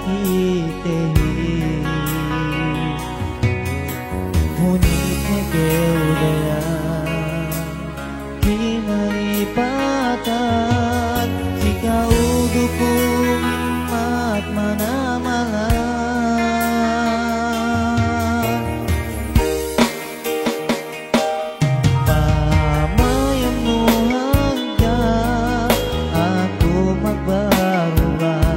kitehi Hunit keudaya Kinalipatan Jika udukung mat mana-malah Pamayammu hangga Aku magbarubah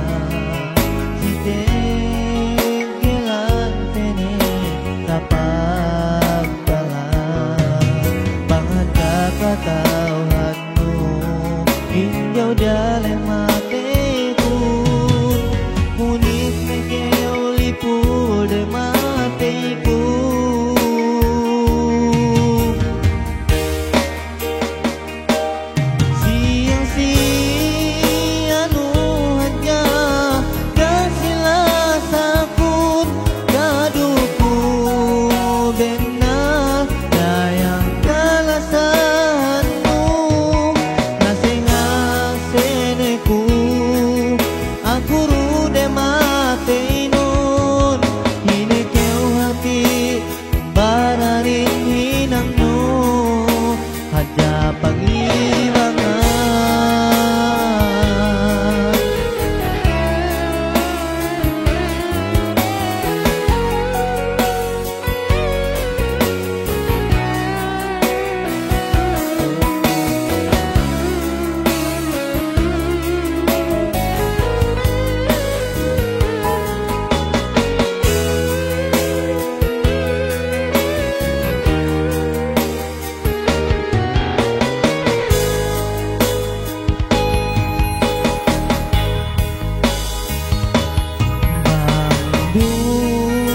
Siting gelan tene kapag Bangat kakatauhanmu Hinjau dalam mateku Munit mekeu lipul de mateku Siang-siang hanya Kasilah sakut kaduku benar Dayang kalasanmu Naseng-naseneku Aku rude mate nun Hine keu hati bararin hinangmu Haja pangilangan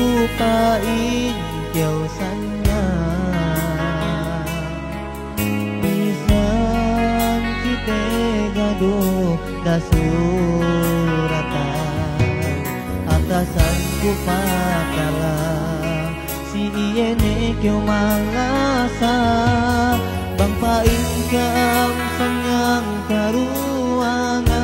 Dupain jauh sana Pisan kita gaduh dasuratan Atasanku pakalah Si iene keu malasa Bang pain ka ang sanyang karuangan